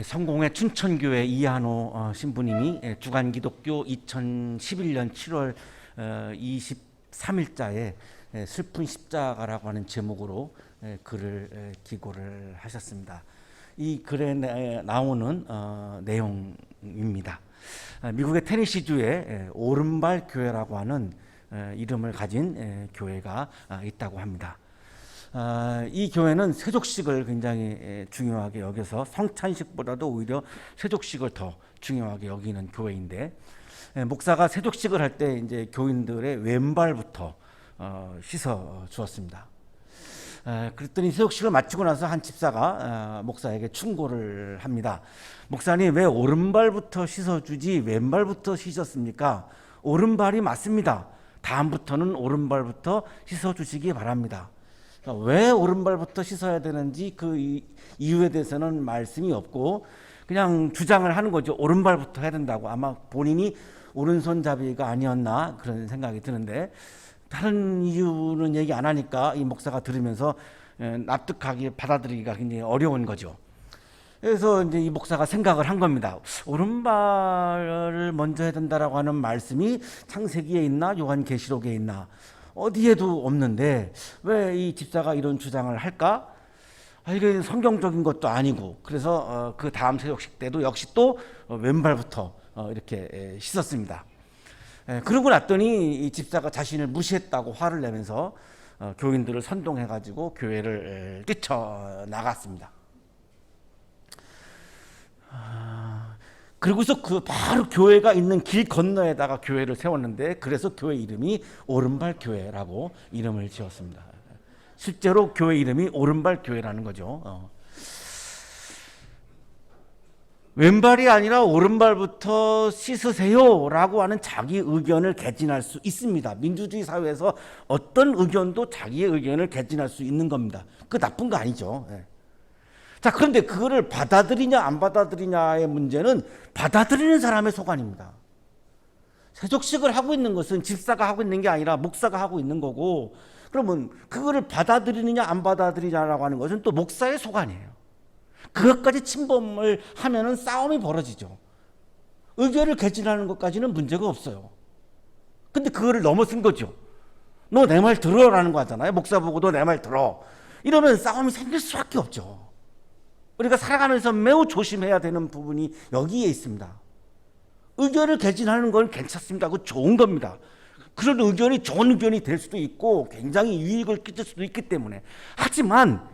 성공회 춘천교회 이한호 신부님이 주간기독교 2011년 7월 23일자에 슬픈 십자가라고 하는 제목으로 글을 기고를 하셨습니다. 이 글에 나오는 내용입니다. 미국의 테네시주에 오른발 교회라고 하는 이름을 가진 교회가 있다고 합니다. 이 교회는 세족식을 굉장히 중요하게 여겨서 성찬식보다도 오히려 세족식을 더 중요하게 여기는 교회인데, 목사가 세족식을 할 때 이제 교인들의 왼발부터 씻어 주었습니다. 그랬더니 세족식을 마치고 나서 한 집사가 목사에게 충고를 합니다. 목사님, 왜 오른발부터 씻어주지 왼발부터 씻었습니까? 오른발이 맞습니다. 다음부터는 오른발부터 씻어주시기 바랍니다. 왜 오른발부터 씻어야 되는지 그 이유에 대해서는 말씀이 없고 그냥 주장을 하는 거죠. 오른발부터 해야 된다고. 아마 본인이 오른손잡이가 아니었나 그런 생각이 드는데, 다른 이유는 얘기 안 하니까 이 목사가 들으면서 납득하기, 받아들이기가 굉장히 어려운 거죠. 그래서 이제 이 목사가 생각을 한 겁니다. 오른발을 먼저 해야 된다라고 하는 말씀이 창세기에 있나 요한계시록에 있나 어디에도 없는데 왜 이 집사가 이런 주장을 할까? 이게 성경적인 것도 아니고, 그래서 그 다음 세족식 때도 역시 또 왼발부터 이렇게 씻었습니다. 그러고 났더니 이 집사가 자신을 무시했다고 화를 내면서 교인들을 선동해가지고 교회를 뛰쳐나갔습니다. 그리고서 그 바로 교회가 있는 길 건너에다가 교회를 세웠는데, 그래서 교회 이름이 오른발 교회라고 이름을 지었습니다. 실제로 교회 이름이 오른발 교회라는 거죠. 왼발이 아니라 오른발부터 씻으세요라고 하는 자기 의견을 개진할 수 있습니다. 민주주의 사회에서 어떤 의견도 자기의 의견을 개진할 수 있는 겁니다. 그 나쁜 거 아니죠. 자, 그런데 그거를 받아들이냐 안 받아들이냐의 문제는 받아들이는 사람의 소관입니다. 세족식을 하고 있는 것은 집사가 하고 있는 게 아니라 목사가 하고 있는 거고, 그러면 그거를 받아들이느냐 안 받아들이냐라고 하는 것은 또 목사의 소관이에요. 그것까지 침범을 하면은 싸움이 벌어지죠. 의견을 개진하는 것까지는 문제가 없어요. 근데 그거를 넘어선 거죠. 너 내 말 들어라는 거 하잖아요. 목사 보고 너 내 말 들어. 이러면 싸움이 생길 수밖에 없죠. 우리가 살아가면서 매우 조심해야 되는 부분이 여기에 있습니다. 의견을 개진하는 건 괜찮습니다. 그거 좋은 겁니다. 그런 의견이 좋은 의견이 될 수도 있고 굉장히 유익을 끼칠 수도 있기 때문에. 하지만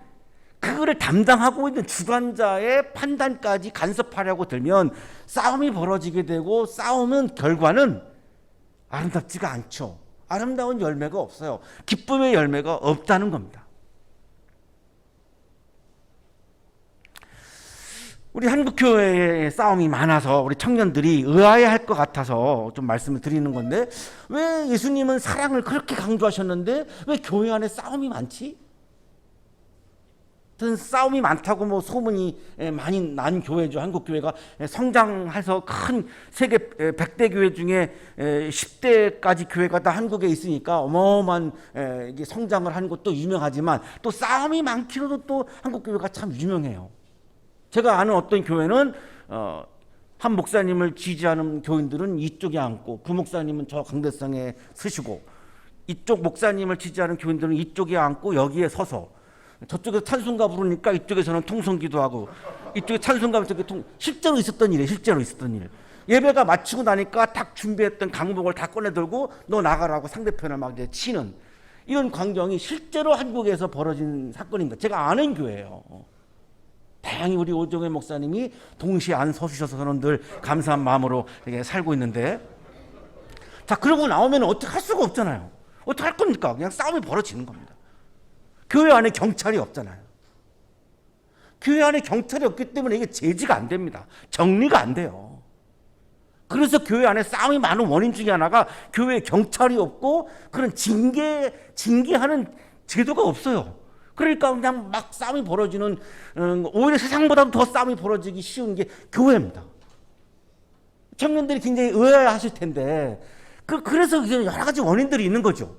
그거를 담당하고 있는 주관자의 판단까지 간섭하려고 들면 싸움이 벌어지게 되고, 싸우면 결과는 아름답지가 않죠. 아름다운 열매가 없어요. 기쁨의 열매가 없다는 겁니다. 우리 한국교회에 싸움이 많아서 우리 청년들이 의아해할 것 같아서 좀 말씀을 드리는 건데, 왜 예수님은 사랑을 그렇게 강조하셨는데 왜 교회 안에 싸움이 많지? 싸움이 많다고 뭐 소문이 많이 난 교회죠. 한국교회가 성장해서 큰 세계 100대 교회 중에 10대까지 교회가 다 한국에 있으니까 어마어마한 성장을 한 것도 유명하지만, 또 싸움이 많기로도 또 한국교회가 참 유명해요. 제가 아는 어떤 교회는 한 목사님을 지지하는 교인들은 이쪽에 앉고, 그 목사님은 저 강대상에 서시고, 이쪽 목사님을 지지하는 교인들은 이쪽에 앉고 여기에 서서, 저쪽에서 찬송가 부르니까 이쪽에서는 통성기도하고, 이쪽에 찬송가 부르니까 실제로 있었던 일이에요. 실제로 있었던 일. 예배가 마치고 나니까 딱 준비했던 강복을 다 꺼내들고 너 나가라고 상대편을 막 이제 치는 이런 광경이 실제로 한국에서 벌어진 사건입니다. 제가 아는 교회예요. 다행히 우리 오정회 목사님이 동시에 안 서주셔서는 늘 감사한 마음으로 이렇게 살고 있는데, 자, 그러고 나오면 어떻게 할 수가 없잖아요. 어떻게 할 겁니까? 그냥 싸움이 벌어지는 겁니다. 교회 안에 경찰이 없잖아요. 교회 안에 경찰이 없기 때문에 이게 제지가 안 됩니다. 정리가 안 돼요. 그래서 교회 안에 싸움이 많은 원인 중에 하나가 교회에 경찰이 없고 그런 징계하는 제도가 없어요. 그러니까 그냥 막 싸움이 벌어지는, 오히려 세상보다도 더 싸움이 벌어지기 쉬운 게 교회입니다. 청년들이 굉장히 의아해하실 텐데, 그래서 여러 가지 원인들이 있는 거죠.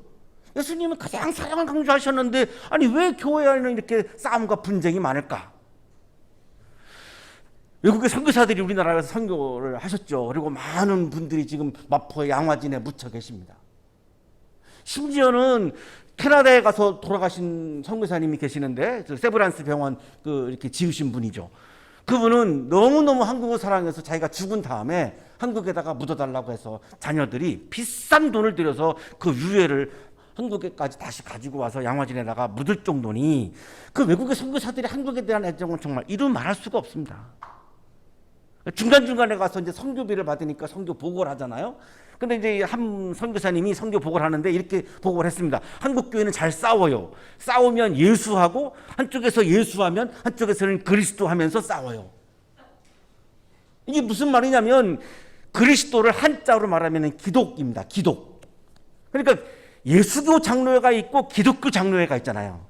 예수님은 가장 사랑을 강조하셨는데, 아니 왜 교회 안에는 이렇게 싸움과 분쟁이 많을까? 외국의 선교사들이 우리나라에서 선교를 하셨죠. 그리고 많은 분들이 지금 마포의 양화진에 묻혀 계십니다. 심지어는 캐나다에 가서 돌아가신 선교사님이 계시는데, 세브란스 병원 이렇게 지으신 분이죠. 그분은 너무너무 한국을 사랑해서 자기가 죽은 다음에 한국에다가 묻어달라고 해서 자녀들이 비싼 돈을 들여서 그 유해를 한국에까지 다시 가지고 와서 양화진에다가 묻을 정도니, 그 외국의 선교사들이 한국에 대한 애정은 정말 이루 말할 수가 없습니다. 중간중간에 가서 이제 선교비를 받으니까 선교 보고를 하잖아요. 근데 이제 한 선교사님이 선교 보고를 하는데 이렇게 보고를 했습니다. 한국 교회는 잘 싸워요. 싸우면 예수하고, 한쪽에서 예수하면 한쪽에서는 그리스도 하면서 싸워요. 이게 무슨 말이냐면, 그리스도를 한자로 말하면 기독입니다. 기독. 그러니까 예수교 장로회가 있고 기독교 장로회가 있잖아요.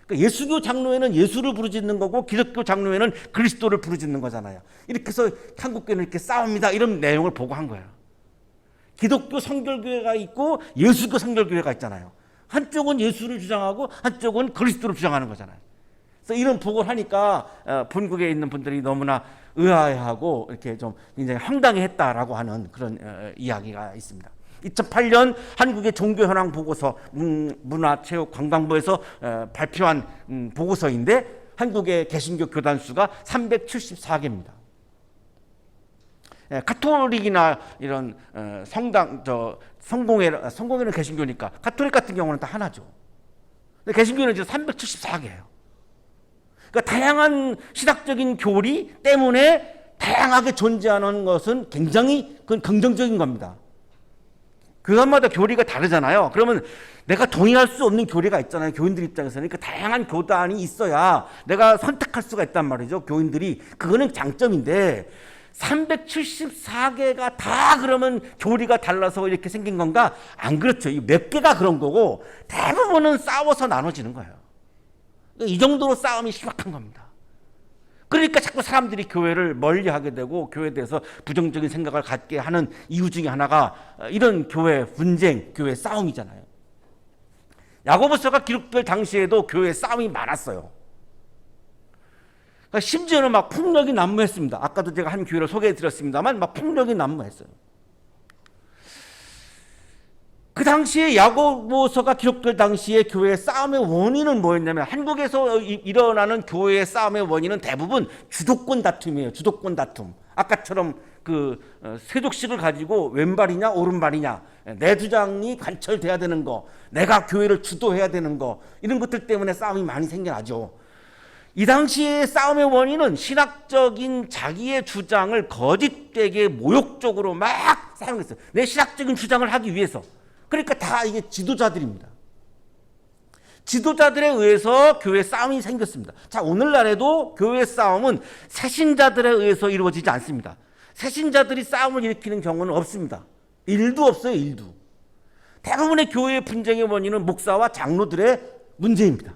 그러니까 예수교 장로회는 예수를 부르짖는 거고, 기독교 장로회는 그리스도를 부르짖는 거잖아요. 이렇게 해서 한국교회는 이렇게 싸웁니다. 이런 내용을 보고한 거예요. 기독교 성결교회가 있고 예수교 성결교회가 있잖아요. 한쪽은 예수를 주장하고 한쪽은 그리스도를 주장하는 거잖아요. 그래서 이런 보고를 하니까 본국에 있는 분들이 너무나 의아해하고 이렇게 좀 굉장히 황당해했다라고 하는 그런 이야기가 있습니다. 2008년 한국의 종교현황 보고서, 문화체육관광부에서 발표한 보고서인데, 한국의 개신교 교단 수가 374개입니다. 가톨릭이나 이런 성당, 성공회는 개신교니까 가톨릭 같은 경우는 다 하나죠. 근데 개신교는 이제 374개예요. 그러니까 다양한 신학적인 교리 때문에 다양하게 존재하는 것은 굉장히 그건 긍정적인 겁니다. 교단마다 교리가 다르잖아요. 그러면 내가 동의할 수 없는 교리가 있잖아요. 교인들 입장에서는. 그 다양한 교단이 있어야 내가 선택할 수가 있단 말이죠. 교인들이. 그거는 장점인데, 374개가 다 그러면 교리가 달라서 이렇게 생긴 건가? 안 그렇죠. 몇 개가 그런 거고, 대부분은 싸워서 나눠지는 거예요. 이 정도로 싸움이 심각한 겁니다. 그러니까 자꾸 사람들이 교회를 멀리하게 되고 교회에 대해서 부정적인 생각을 갖게 하는 이유 중에 하나가 이런 교회 분쟁, 교회 싸움이잖아요. 야고보서가 기록될 당시에도 교회 싸움이 많았어요. 그러니까 심지어는 막 폭력이 난무했습니다. 아까도 제가 한 교회를 소개해드렸습니다만 막 폭력이 난무했어요. 그 당시에 야고보서가 기록될 당시에 교회의 싸움의 원인은 뭐였냐면, 한국에서 일어나는 교회의 싸움의 원인은 대부분 주도권 다툼이에요. 주도권 다툼. 아까처럼 세족식을 가지고 왼발이냐 오른발이냐, 내 주장이 관철돼야 되는 거, 내가 교회를 주도해야 되는 거, 이런 것들 때문에 싸움이 많이 생겨나죠. 이 당시의 싸움의 원인은 신학적인 자기의 주장을 거짓되게 모욕적으로 막 사용했어요. 내 신학적인 주장을 하기 위해서. 그러니까 다 이게 지도자들입니다. 지도자들에 의해서 교회 싸움이 생겼습니다. 자, 오늘날에도 교회 싸움은 새신자들에 의해서 이루어지지 않습니다. 새신자들이 싸움을 일으키는 경우는 없습니다. 일도 없어요, 일도. 대부분의 교회의 분쟁의 원인은 목사와 장로들의 문제입니다.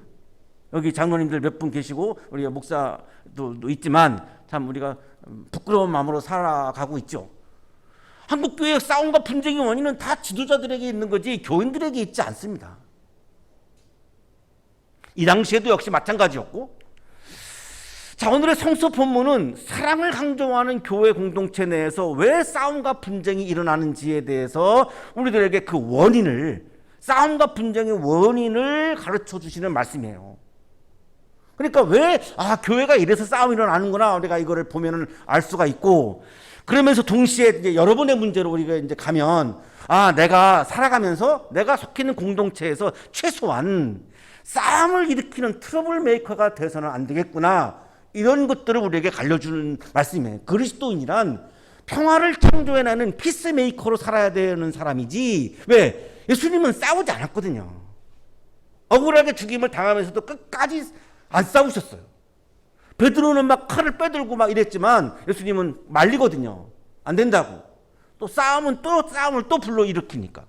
여기 장로님들 몇 분 계시고 우리가 목사도 있지만 참 우리가 부끄러운 마음으로 살아가고 있죠. 한국 교회의 싸움과 분쟁의 원인은 다 지도자들에게 있는 거지 교인들에게 있지 않습니다. 이 당시에도 역시 마찬가지였고, 자, 오늘의 성서 본문은 사랑을 강조하는 교회 공동체 내에서 왜 싸움과 분쟁이 일어나는지에 대해서 우리들에게 그 원인을, 싸움과 분쟁의 원인을 가르쳐 주시는 말씀이에요. 그러니까 왜 교회가 이래서 싸움이 일어나는구나, 우리가 이거를 보면은 알 수가 있고, 그러면서 동시에 이제 여러분의 문제로 우리가 이제 가면, 내가 살아가면서 내가 속해 있는 공동체에서 최소한 싸움을 일으키는 트러블 메이커가 돼서는 안 되겠구나, 이런 것들을 우리에게 알려주는 말씀이에요. 그리스도인이란 평화를 창조해내는 피스메이커로 살아야 되는 사람이지, 왜? 예수님은 싸우지 않았거든요. 억울하게 죽임을 당하면서도 끝까지 안 싸우셨어요. 베드로는 막 칼을 빼들고 막 이랬지만 예수님은 말리거든요. 안 된다고. 또 싸움을 또 불러일으키니까.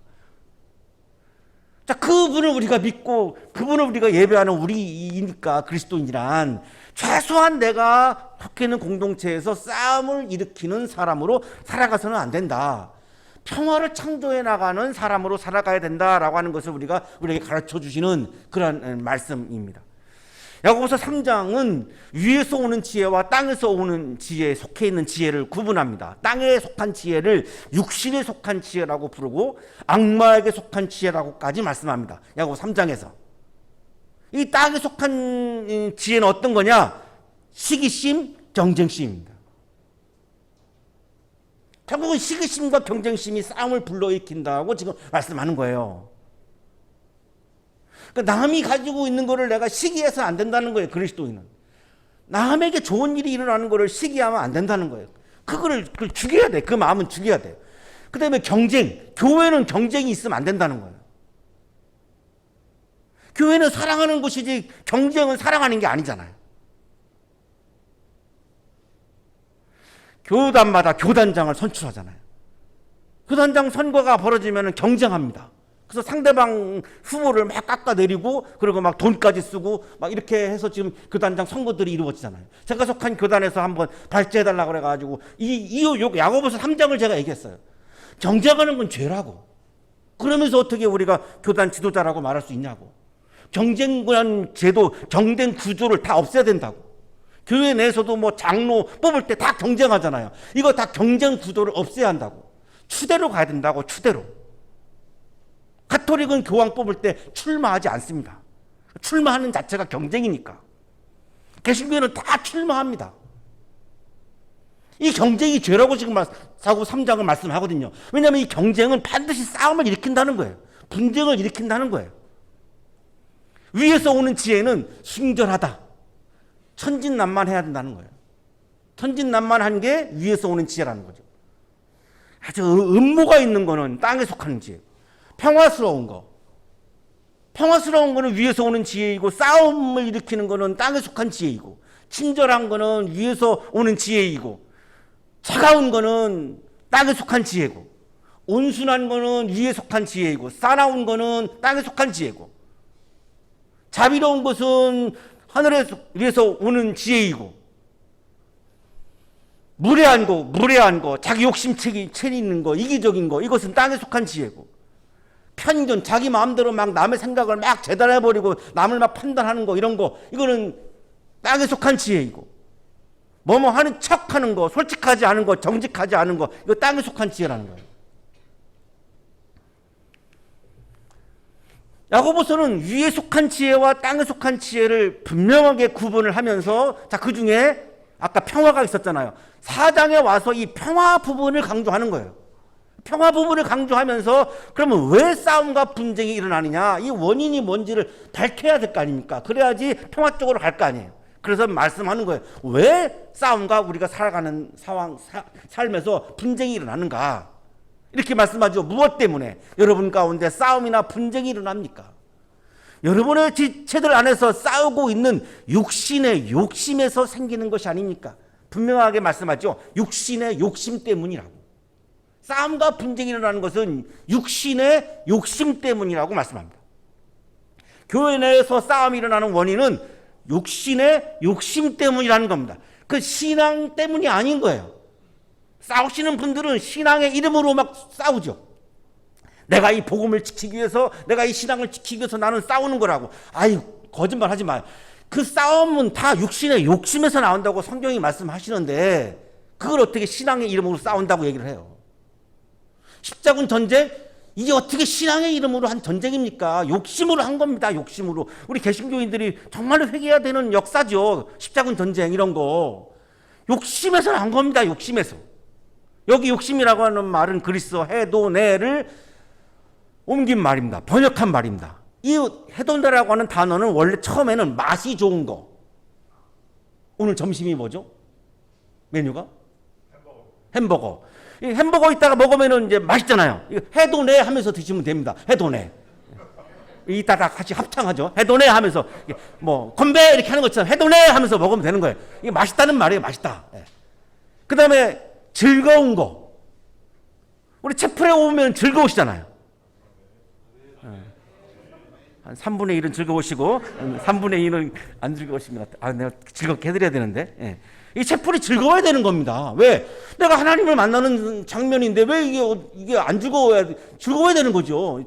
자, 그분을 우리가 믿고 그분을 우리가 예배하는 우리이니까, 그리스도인이란 최소한 내가 속해 있는 공동체에서 싸움을 일으키는 사람으로 살아가서는 안 된다. 평화를 창조해 나가는 사람으로 살아가야 된다라고 하는 것을 우리에게 가르쳐 주시는 그런 말씀입니다. 야고보서 3장은 위에서 오는 지혜와 땅에서 오는 지혜에 속해 있는 지혜를 구분합니다. 땅에 속한 지혜를 육신에 속한 지혜라고 부르고 악마에게 속한 지혜라고까지 말씀합니다. 야고보서 3장에서. 이 땅에 속한 지혜는 어떤 거냐? 시기심, 경쟁심입니다. 결국은 시기심과 경쟁심이 싸움을 불러일으킨다고 지금 말씀하는 거예요. 그러니까 남이 가지고 있는 거를 내가 시기해서는 안 된다는 거예요. 그리스도인은 남에게 좋은 일이 일어나는 거를 시기하면 안 된다는 거예요. 그걸 죽여야 돼. 그 마음은 죽여야 돼요. 그 다음에 경쟁, 교회는 경쟁이 있으면 안 된다는 거예요. 교회는 사랑하는 곳이지 경쟁은 사랑하는 게 아니잖아요. 교단마다 교단장을 선출하잖아요. 교단장 선거가 벌어지면 경쟁합니다. 그래서 상대방 후보를 막 깎아내리고 그리고 막 돈까지 쓰고 막 이렇게 해서 지금 교단장 선거들이 이루어지잖아요. 제가 속한 교단에서 한번 발제해달라고 그래가지고 야고보서 3장을 제가 얘기했어요. 경쟁하는 건 죄라고. 그러면서 어떻게 우리가 교단 지도자라고 말할 수 있냐고. 경쟁관 제도, 경쟁 구조를 다 없애야 된다고. 교회 내에서도 뭐 장로 뽑을 때 다 경쟁하잖아요. 이거 다 경쟁 구조를 없애야 한다고. 추대로 가야 된다고. 추대로. 가톨릭은 교황 뽑을 때 출마하지 않습니다. 출마하는 자체가 경쟁이니까. 개신교회는 다 출마합니다. 이 경쟁이 죄라고 지금 사고 3장을 말씀하거든요. 왜냐하면 이 경쟁은 반드시 싸움을 일으킨다는 거예요. 분쟁을 일으킨다는 거예요. 위에서 오는 지혜는 순결하다. 천진난만해야 된다는 거예요. 천진난만한 게 위에서 오는 지혜라는 거죠. 아주 음모가 있는 거는 땅에 속하는 지혜. 평화스러운 거는 위에서 오는 지혜이고, 싸움을 일으키는 거는 땅에 속한 지혜이고, 친절한 거는 위에서 오는 지혜이고, 차가운 거는 땅에 속한 지혜고, 온순한 거는 위에 속한 지혜이고, 싸나운 거는 땅에 속한 지혜고, 자비로운 것은 하늘에서 오는 지혜이고, 무례한 거, 자기 욕심책이 있는 거, 이기적인 거, 이것은 땅에 속한 지혜고, 편견, 자기 마음대로 막 남의 생각을 막 재단해버리고 남을 막 판단하는 거, 이런 거, 이거는 땅에 속한 지혜이고, 뭐뭐 하는 척 하는 거, 솔직하지 않은 거, 정직하지 않은 거, 이거 땅에 속한 지혜라는 거예요. 야고보서는 위에 속한 지혜와 땅에 속한 지혜를 분명하게 구분을 하면서, 자, 그 중에 아까 평화가 있었잖아요. 4장에 와서 이 평화 부분을 강조하는 거예요. 평화 부분을 강조하면서 그러면 왜 싸움과 분쟁이 일어나느냐, 이 원인이 뭔지를 밝혀야 될 거 아닙니까? 그래야지 평화 쪽으로 갈 거 아니에요. 그래서 말씀하는 거예요. 왜 싸움과 우리가 살아가는 삶에서 분쟁이 일어나는가? 이렇게 말씀하죠. 무엇 때문에 여러분 가운데 싸움이나 분쟁이 일어납니까? 여러분의 지체들 안에서 싸우고 있는 육신의 욕심에서 생기는 것이 아닙니까? 분명하게 말씀하죠. 육신의 욕심 때문이라고. 싸움과 분쟁이 일어나는 것은 육신의 욕심 때문이라고 말씀합니다. 교회 내에서 싸움이 일어나는 원인은 육신의 욕심 때문이라는 겁니다. 그 신앙 때문이 아닌 거예요. 싸우시는 분들은 신앙의 이름으로 막 싸우죠. 내가 이 복음을 지키기 위해서, 내가 이 신앙을 지키기 위해서 나는 싸우는 거라고. 아이, 거짓말 하지 마요. 그 싸움은 다 육신의 욕심에서 나온다고 성경이 말씀하시는데, 그걸 어떻게 신앙의 이름으로 싸운다고 얘기를 해요. 십자군 전쟁, 이게 어떻게 신앙의 이름으로 한 전쟁입니까? 욕심으로 한 겁니다. 욕심으로. 우리 개신교인들이 정말로 회개해야 되는 역사죠. 십자군 전쟁 이런 거. 욕심에서 난 겁니다. 욕심에서. 여기 욕심이라고 하는 말은 그리스어 해도네를 옮긴 말입니다. 번역한 말입니다. 이 해도네라고 하는 단어는 원래 처음에는 맛이 좋은 거. 오늘 점심이 뭐죠? 메뉴가? 햄버거. 이 햄버거 있다가 먹으면 이제 맛있잖아요. 해도네 하면서 드시면 됩니다. 해도네. 이따가 같이 합창하죠. 해도네 하면서 뭐 건배 이렇게 하는 것처럼 해도네 하면서 먹으면 되는 거예요. 이게 맛있다는 말이에요. 맛있다. 그 다음에 즐거운 거. 우리 채플에 오면 즐거우시잖아요. 한 3분의 1은 즐거우시고 3분의 2는 안 즐거우십니다. 아, 내가 즐겁게 해드려야 되는데. 이 채플이 즐거워야 되는 겁니다. 왜? 내가 하나님을 만나는 장면인데 왜 이게 안 즐거워야 돼? 즐거워야 되는 거죠.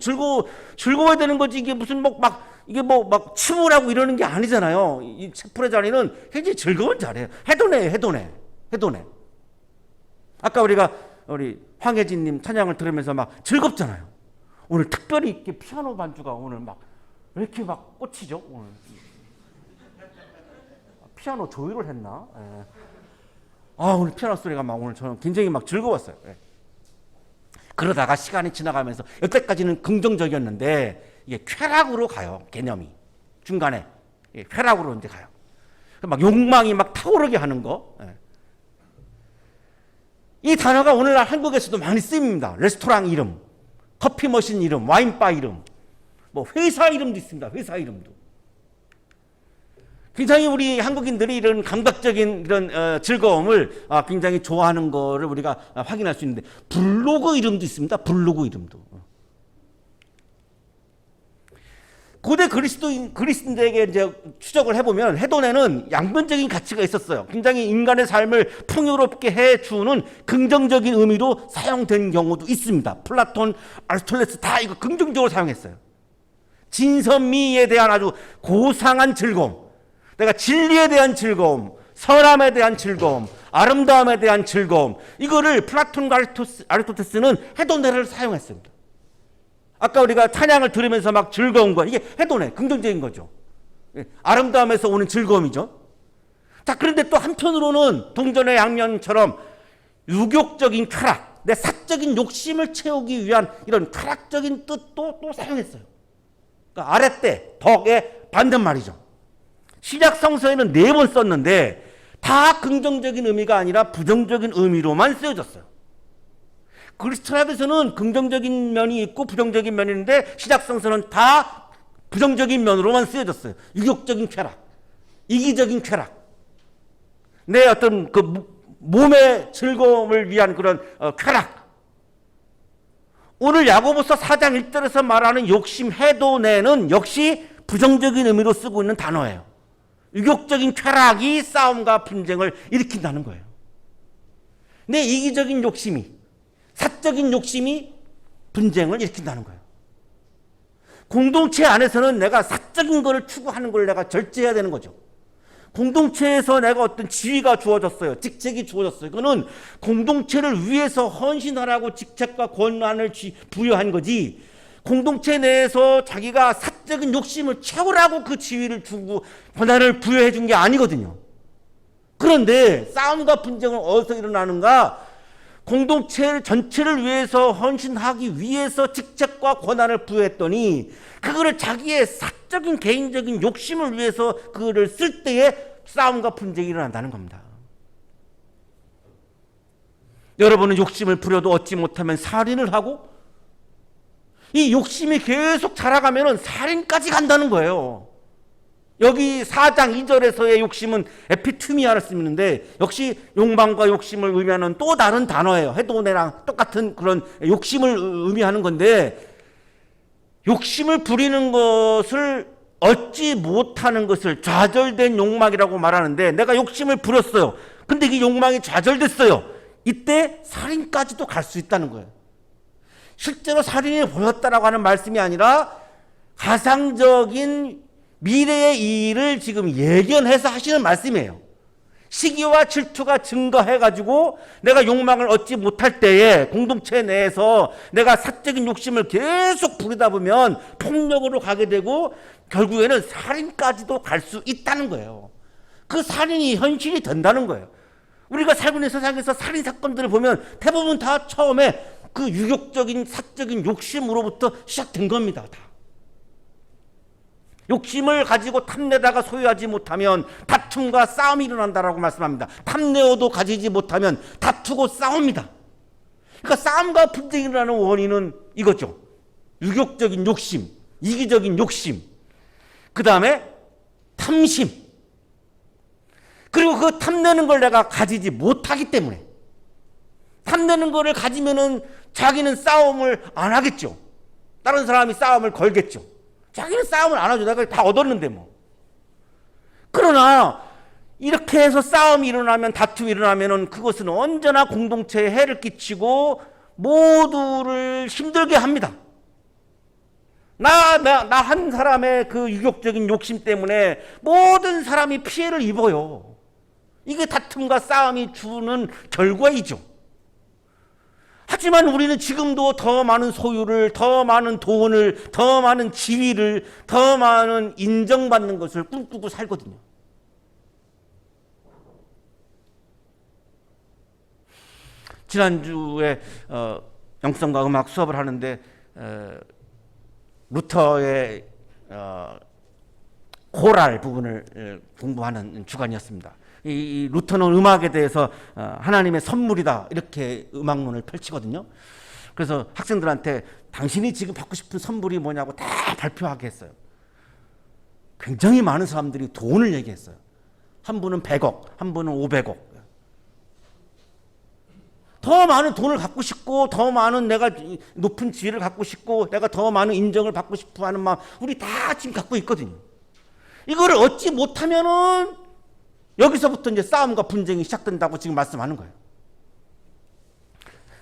즐거워야 되는 거지. 이게 무슨 막 이게 뭐 막 침울하고 이러는 게 아니잖아요. 이 채플의 자리는 굉장히 즐거운 자리예요. 해도네. 아까 우리 황혜진님 찬양을 들으면서 막 즐겁잖아요. 오늘 특별히 이렇게 피아노 반주가 오늘 막 왜 이렇게 막 꽂히죠? 오늘 피아노 조율을 했나? 예. 오늘 피아노 소리가 막 오늘 저는 굉장히 막 즐거웠어요. 예. 그러다가 시간이 지나가면서 여태까지는 긍정적이었는데 이게 쾌락으로 가요. 개념이 중간에 쾌락으로 이제 가요. 막 욕망이 막 타오르게 하는 거. 예. 이 단어가 오늘날 한국에서도 많이 쓰입니다. 레스토랑 이름, 커피 머신 이름, 와인바 이름, 뭐 회사 이름도 있습니다. 회사 이름도. 굉장히 우리 한국인들이 이런 감각적인 이런 즐거움을 굉장히 좋아하는 거를 우리가 확인할 수 있는데, 블로그 이름도 있습니다. 블로그 이름도. 고대 그리스인들에게 이제 추적을 해보면 해도네는 양면적인 가치가 있었어요. 굉장히 인간의 삶을 풍요롭게 해주는 긍정적인 의미로 사용된 경우도 있습니다. 플라톤, 아리스토텔레스 다 이거 긍정적으로 사용했어요. 진선미에 대한 아주 고상한 즐거움, 내가 진리에 대한 즐거움, 선함에 대한 즐거움, 아름다움에 대한 즐거움, 이거를 플라톤과 아리스토텔레스는 해도네를 사용했습니다. 아까 우리가 찬양을 들으면서 막 즐거운 거, 이게 해도네, 긍정적인 거죠. 아름다움에서 오는 즐거움이죠. 자, 그런데 또 한편으로는 동전의 양면처럼 유격적인 쾌락, 내 사적인 욕심을 채우기 위한 이런 쾌락적인 뜻도 또 사용했어요. 그러니까 아랫대, 덕의 반대말이죠. 신약 성서에는 4번 썼는데 다 긍정적인 의미가 아니라 부정적인 의미로만 쓰여졌어요. 그리스 철학에서는 긍정적인 면이 있고 부정적인 면이 있는데 신약 성서는 다 부정적인 면으로만 쓰여졌어요. 유격적인 쾌락, 이기적인 쾌락, 내 어떤 그 몸의 즐거움을 위한 그런 쾌락. 오늘 야고보서 4장 1절에서 말하는 욕심, 해도내는 역시 부정적인 의미로 쓰고 있는 단어예요. 유격적인 쾌락이 싸움과 분쟁을 일으킨다는 거예요. 내 이기적인 욕심이, 사적인 욕심이 분쟁을 일으킨다는 거예요. 공동체 안에서는 내가 사적인 것을 추구하는 걸 내가 절제해야 되는 거죠. 공동체에서 내가 어떤 지위가 주어졌어요. 직책이 주어졌어요. 그거는 공동체를 위해서 헌신하라고 직책과 권한을 부여한 거지, 공동체 내에서 자기가 사적인 욕심을 채우라고 그 지위를 주고 권한을 부여해 준 게 아니거든요. 그런데 싸움과 분쟁은 어디서 일어나는가? 공동체 전체를 위해서 헌신하기 위해서 직책과 권한을 부여했더니 그거를 자기의 사적인 개인적인 욕심을 위해서 그거를 쓸 때에 싸움과 분쟁이 일어난다는 겁니다. 여러분은 욕심을 부려도 얻지 못하면 살인을 하고, 이 욕심이 계속 자라가면 살인까지 간다는 거예요. 여기 4장 2절에서의 욕심은 에피투미아를 쓰는데 역시 욕망과 욕심을 의미하는 또 다른 단어예요. 해도네랑 똑같은 그런 욕심을 의미하는 건데, 욕심을 부리는 것을 얻지 못하는 것을 좌절된 욕망이라고 말하는데, 내가 욕심을 부렸어요. 근데 이 욕망이 좌절됐어요. 이때 살인까지도 갈 수 있다는 거예요. 실제로 살인이 보였다라고 하는 말씀이 아니라 가상적인 미래의 일을 지금 예견해서 하시는 말씀이에요. 시기와 질투가 증가해가지고 내가 욕망을 얻지 못할 때에 공동체 내에서 내가 사적인 욕심을 계속 부리다 보면 폭력으로 가게 되고 결국에는 살인까지도 갈 수 있다는 거예요. 그 살인이 현실이 된다는 거예요. 우리가 살고 있는 세상에서 살인 사건들을 보면 대부분 다 처음에 그 유격적인 사적인 욕심으로부터 시작된 겁니다. 다. 욕심을 가지고 탐내다가 소유하지 못하면 다툼과 싸움이 일어난다라고 말씀합니다. 탐내어도 가지지 못하면 다투고 싸웁니다. 그러니까 싸움과 분쟁이 일어나는 원인은 이거죠. 유격적인 욕심, 이기적인 욕심, 그 다음에 탐심, 그리고 그 탐내는 걸 내가 가지지 못하기 때문에. 탐내는 거를 가지면은 자기는 싸움을 안 하겠죠. 다른 사람이 싸움을 걸겠죠. 자기는 싸움을 안 하죠. 내가 다 얻었는데 뭐. 그러나 이렇게 해서 싸움이 일어나면, 다툼이 일어나면은 그것은 언제나 공동체에 해를 끼치고 모두를 힘들게 합니다. 나 한 사람의 그 유격적인 욕심 때문에 모든 사람이 피해를 입어요. 이게 다툼과 싸움이 주는 결과이죠. 하지만 우리는 지금도 더 많은 소유를, 더 많은 돈을, 더 많은 지위를, 더 많은 인정받는 것을 꿈꾸고 살거든요. 지난주에 영성과 음악 수업을 하는데 루터의 코랄 부분을 공부하는 주간이었습니다. 이 루터는 음악에 대해서 하나님의 선물이다 이렇게 음악론을 펼치거든요. 그래서 학생들한테 당신이 지금 받고 싶은 선물이 뭐냐고 다 발표하게 했어요. 굉장히 많은 사람들이 돈을 얘기했어요. 한 분은 100억, 한 분은 500억. 더 많은 돈을 갖고 싶고, 더 많은 내가 높은 지위를 갖고 싶고, 내가 더 많은 인정을 받고 싶어 하는 마음, 우리 다 지금 갖고 있거든요. 이거를 얻지 못하면은 여기서부터 이제 싸움과 분쟁이 시작된다고 지금 말씀하는 거예요.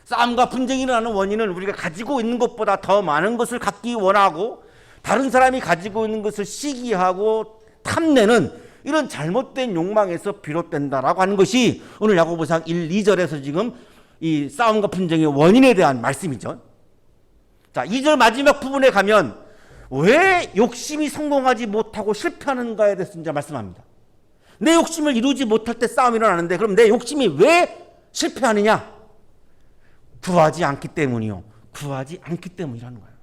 싸움과 분쟁이 일어나는 원인은 우리가 가지고 있는 것보다 더 많은 것을 갖기 원하고, 다른 사람이 가지고 있는 것을 시기하고 탐내는 이런 잘못된 욕망에서 비롯된다라고 하는 것이 오늘 야고보서 1, 2절에서 지금 이 싸움과 분쟁의 원인에 대한 말씀이죠. 자, 2절 마지막 부분에 가면 왜 욕심이 성공하지 못하고 실패하는가에 대해서 이제 말씀합니다. 내 욕심을 이루지 못할 때 싸움이 일어나는데, 그럼 내 욕심이 왜 실패하느냐? 구하지 않기 때문이요. 구하지 않기 때문이라는 거예요.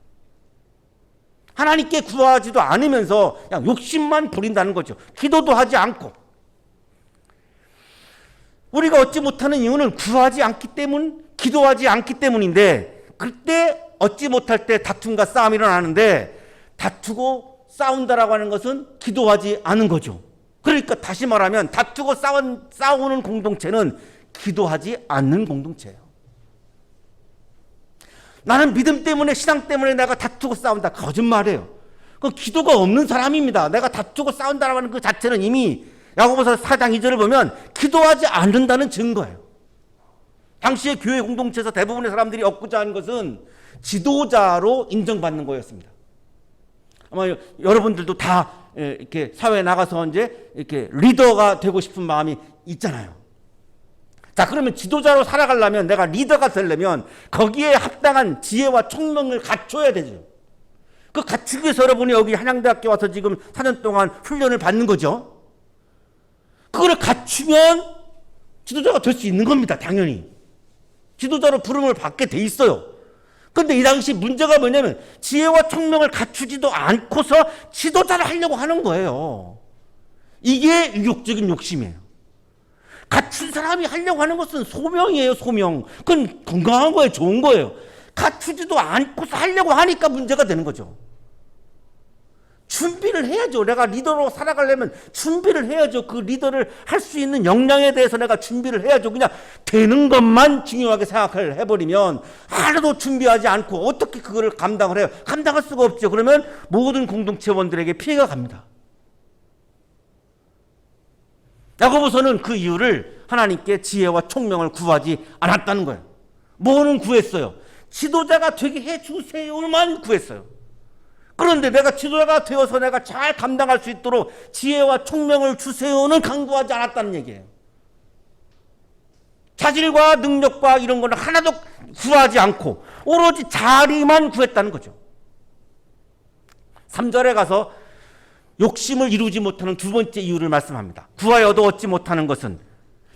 하나님께 구하지도 않으면서 그냥 욕심만 부린다는 거죠. 기도도 하지 않고. 우리가 얻지 못하는 이유는 구하지 않기 때문, 기도하지 않기 때문인데, 그때 얻지 못할 때 다툼과 싸움이 일어나는데, 다투고 싸운다라고 하는 것은 기도하지 않은 거죠. 그러니까 다시 말하면 다투고 싸우는 공동체는 기도하지 않는 공동체예요. 나는 믿음 때문에, 신앙 때문에 내가 다투고 싸운다. 거짓말이에요. 그 기도가 없는 사람입니다. 내가 다투고 싸운다라고 하는 그 자체는 이미 야고보서 4장 2절을 보면 기도하지 않는다는 증거예요. 당시의 교회 공동체에서 대부분의 사람들이 얻고자 하는 것은 지도자로 인정받는 거였습니다. 아마 여러분들도 다 이렇게 사회에 나가서 이제 이렇게 리더가 되고 싶은 마음이 있잖아요. 자, 그러면 지도자로 살아가려면, 내가 리더가 되려면 거기에 합당한 지혜와 총명을 갖춰야 되죠. 그 갖추기 위해서 여러분이 여기 한양대학교 와서 지금 4년 동안 훈련을 받는 거죠. 그걸 갖추면 지도자가 될 수 있는 겁니다. 당연히. 지도자로 부름을 받게 돼 있어요. 그런데 이 당시 문제가 뭐냐면 지혜와 총명을 갖추지도 않고서 지도자를 하려고 하는 거예요. 이게 유욕적인 욕심이에요. 갖춘 사람이 하려고 하는 것은 소명이에요, 소명. 그건 건강한 거예요, 좋은 거예요. 갖추지도 않고서 하려고 하니까 문제가 되는 거죠. 준비를 해야죠. 내가 리더로 살아가려면 준비를 해야죠. 그 리더를 할 수 있는 역량에 대해서 내가 준비를 해야죠. 그냥 되는 것만 중요하게 생각을 해버리면 하나도 준비하지 않고 어떻게 그거를 감당을 해요? 감당할 수가 없죠. 그러면 모든 공동체원들에게 피해가 갑니다. 야고보서는 그 이유를 하나님께 지혜와 총명을 구하지 않았다는 거예요. 뭐는 구했어요? 지도자가 되게 해주세요만 구했어요. 그런데 내가 지도자가 되어서 내가 잘 감당할 수 있도록 지혜와 총명을 주세요는 강구하지 않았다는 얘기예요. 자질과 능력과 이런 거는 하나도 구하지 않고 오로지 자리만 구했다는 거죠. 3절에 가서 욕심을 이루지 못하는 두 번째 이유를 말씀합니다. 구하여도 얻지 못하는 것은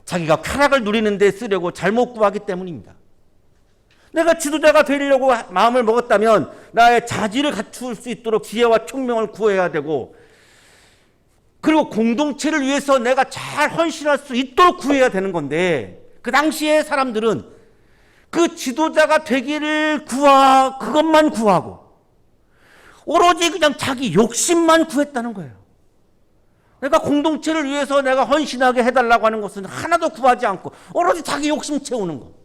자기가 쾌락을 누리는 데 쓰려고 잘못 구하기 때문입니다. 내가 지도자가 되려고 마음을 먹었다면 나의 자질을 갖출 수 있도록 지혜와 총명을 구해야 되고, 그리고 공동체를 위해서 내가 잘 헌신할 수 있도록 구해야 되는 건데, 그 당시에 사람들은 그 지도자가 되기를 그것만 구하고 오로지 그냥 자기 욕심만 구했다는 거예요. 내가 공동체를 위해서 내가 헌신하게 해달라고 하는 것은 하나도 구하지 않고 오로지 자기 욕심 채우는 거.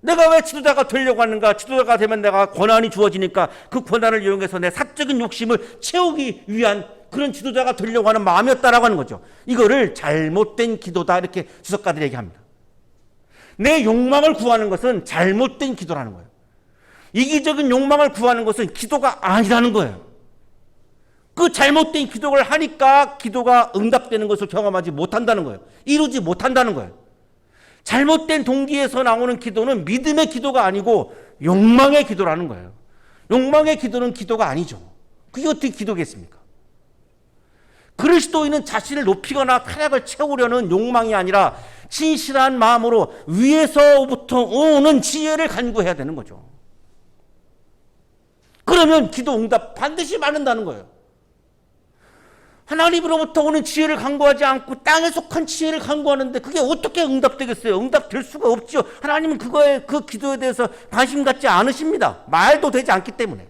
내가 왜 지도자가 되려고 하는가? 지도자가 되면 내가 권한이 주어지니까 그 권한을 이용해서 내 사적인 욕심을 채우기 위한 그런 지도자가 되려고 하는 마음이었다라고 하는 거죠. 이거를 잘못된 기도다 이렇게 주석가들이 얘기합니다. 내 욕망을 구하는 것은 잘못된 기도라는 거예요. 이기적인 욕망을 구하는 것은 기도가 아니라는 거예요. 그 잘못된 기도를 하니까 기도가 응답되는 것을 경험하지 못한다는 거예요. 이루지 못한다는 거예요. 잘못된 동기에서 나오는 기도는 믿음의 기도가 아니고 욕망의 기도라는 거예요. 욕망의 기도는 기도가 아니죠. 그게 어떻게 기도겠습니까? 그리스도인은 자신을 높이거나 타락을 채우려는 욕망이 아니라 진실한 마음으로 위에서부터 오는 지혜를 간구해야 되는 거죠. 그러면 기도 응답 반드시 받는다는 거예요. 하나님으로부터 오는 지혜를 간구하지 않고 땅에 속한 지혜를 간구하는데 그게 어떻게 응답되겠어요? 응답될 수가 없죠. 하나님은 그 기도에 대해서 관심 갖지 않으십니다. 말도 되지 않기 때문에.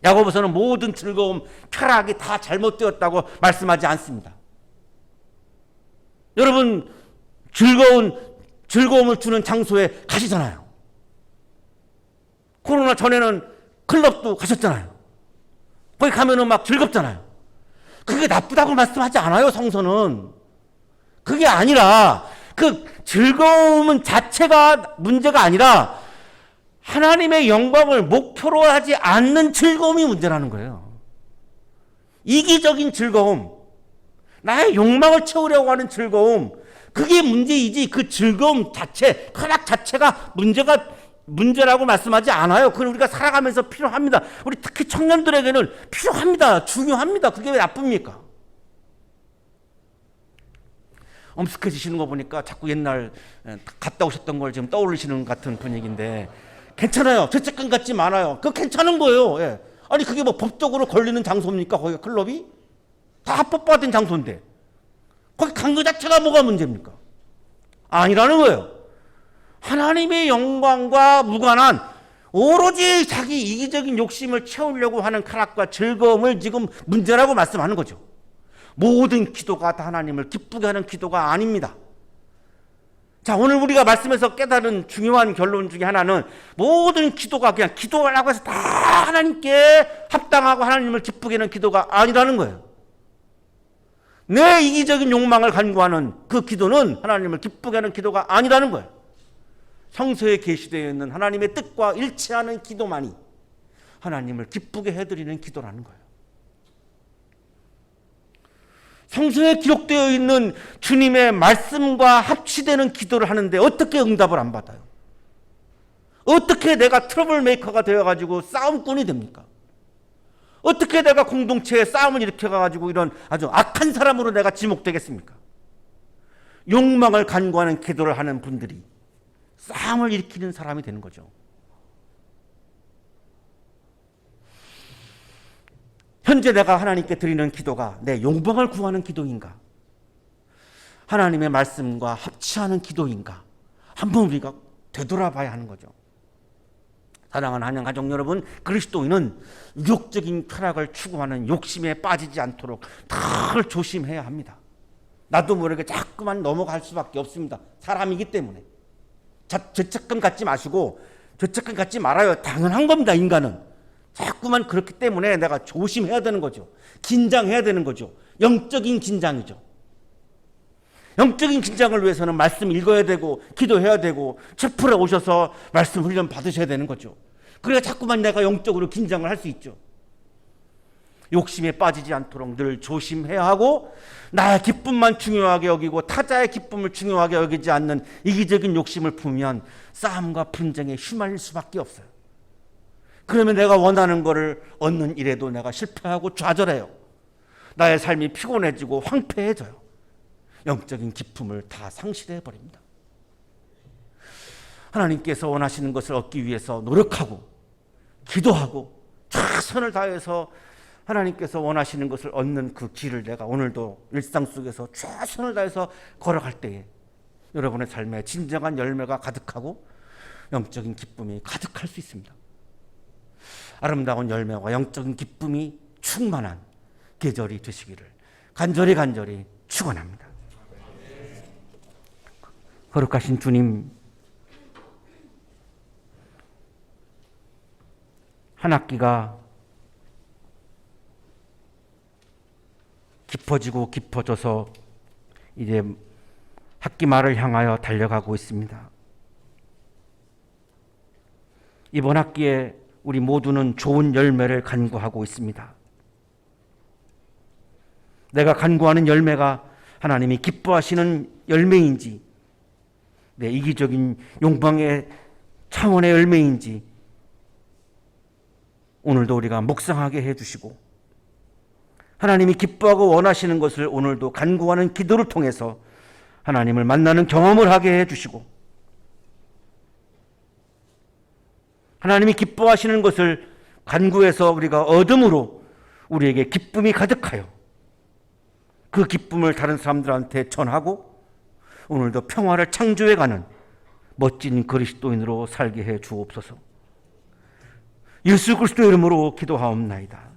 야고보서는 모든 즐거움, 쾌락이 다 잘못되었다고 말씀하지 않습니다. 여러분, 즐거움을 주는 장소에 가시잖아요. 코로나 전에는 클럽도 가셨잖아요. 거기 가면은 막 즐겁잖아요. 그게 나쁘다고 말씀하지 않아요, 성서는. 그게 아니라 그 즐거움은 자체가 문제가 아니라 하나님의 영광을 목표로 하지 않는 즐거움이 문제라는 거예요. 이기적인 즐거움, 나의 욕망을 채우려고 하는 즐거움, 그게 문제이지 그 즐거움 자체, 쾌락 자체가 문제라고 말씀하지 않아요. 그건 우리가 살아가면서 필요합니다. 우리 특히 청년들에게는 필요합니다. 중요합니다. 그게 왜 나쁩니까? 엄숙해지시는 거 보니까 자꾸 옛날 갔다 오셨던 걸 지금 떠올리시는 같은 분위기인데 괜찮아요. 죄책감 갖지 말아요. 그거 괜찮은 거예요. 예. 아니 그게 뭐 법적으로 걸리는 장소입니까? 거기가 클럽이? 다 합법화된 장소인데 거기 간 거 자체가 뭐가 문제입니까? 아니라는 거예요. 하나님의 영광과 무관한 오로지 자기 이기적인 욕심을 채우려고 하는 쾌락과 즐거움을 지금 문제라고 말씀하는 거죠. 모든 기도가 다 하나님을 기쁘게 하는 기도가 아닙니다. 자, 오늘 우리가 말씀에서 깨달은 중요한 결론 중에 하나는 모든 기도가 그냥 기도하라고 해서 다 하나님께 합당하고 하나님을 기쁘게 하는 기도가 아니라는 거예요. 내 이기적인 욕망을 간구하는 그 기도는 하나님을 기쁘게 하는 기도가 아니라는 거예요. 성서에 계시되어 있는 하나님의 뜻과 일치하는 기도만이 하나님을 기쁘게 해드리는 기도라는 거예요. 성서에 기록되어 있는 주님의 말씀과 합치되는 기도를 하는데 어떻게 응답을 안 받아요? 어떻게 내가 트러블 메이커가 되어가지고 싸움꾼이 됩니까? 어떻게 내가 공동체에 싸움을 일으켜가지고 이런 아주 악한 사람으로 내가 지목되겠습니까? 욕망을 간구하는 기도를 하는 분들이 싸움을 일으키는 사람이 되는 거죠. 현재 내가 하나님께 드리는 기도가 내 욕망을 구하는 기도인가? 하나님의 말씀과 합치하는 기도인가? 한번 우리가 되돌아봐야 하는 거죠. 사랑하는 한양 가족 여러분, 그리스도인은 유욕적인 쾌락을 추구하는 욕심에 빠지지 않도록 늘 조심해야 합니다. 나도 모르게 자꾸만 넘어갈 수밖에 없습니다. 사람이기 때문에. 죄책감 갖지 마시고 죄책감 갖지 말아요. 당연한 겁니다. 인간은. 자꾸만 그렇기 때문에 내가 조심해야 되는 거죠. 긴장해야 되는 거죠. 영적인 긴장이죠. 영적인 긴장을 위해서는 말씀 읽어야 되고 기도해야 되고 채플에 오셔서 말씀 훈련 받으셔야 되는 거죠. 그래야 자꾸만 내가 영적으로 긴장을 할 수 있죠. 욕심에 빠지지 않도록 늘 조심해야 하고 나의 기쁨만 중요하게 여기고 타자의 기쁨을 중요하게 여기지 않는 이기적인 욕심을 품으면 싸움과 분쟁에 휘말릴 수밖에 없어요. 그러면 내가 원하는 것을 얻는 일에도 내가 실패하고 좌절해요. 나의 삶이 피곤해지고 황폐해져요. 영적인 기쁨을 다 상실해버립니다. 하나님께서 원하시는 것을 얻기 위해서 노력하고 기도하고 최선을 다해서 하나님께서 원하시는 것을 얻는 그 길을 내가 오늘도 일상 속에서 최선을 다해서 걸어갈 때에 여러분의 삶에 진정한 열매가 가득하고 영적인 기쁨이 가득할 수 있습니다. 아름다운 열매와 영적인 기쁨이 충만한 계절이 되시기를 간절히 축원합니다. 거룩하신 주님, 한 학기가 깊어지고 깊어져서 이제 학기 말을 향하여 달려가고 있습니다. 이번 학기에 우리 모두는 좋은 열매를 간구하고 있습니다. 내가 간구하는 열매가 하나님이 기뻐하시는 열매인지, 내 이기적인 욕망의 차원의 열매인지 오늘도 우리가 묵상하게 해주시고, 하나님이 기뻐하고 원하시는 것을 오늘도 간구하는 기도를 통해서 하나님을 만나는 경험을 하게 해주시고, 하나님이 기뻐하시는 것을 간구해서 우리가 얻음으로 우리에게 기쁨이 가득하여 그 기쁨을 다른 사람들한테 전하고 오늘도 평화를 창조해가는 멋진 그리스도인으로 살게 해 주옵소서. 예수 그리스도의 이름으로 기도하옵나이다.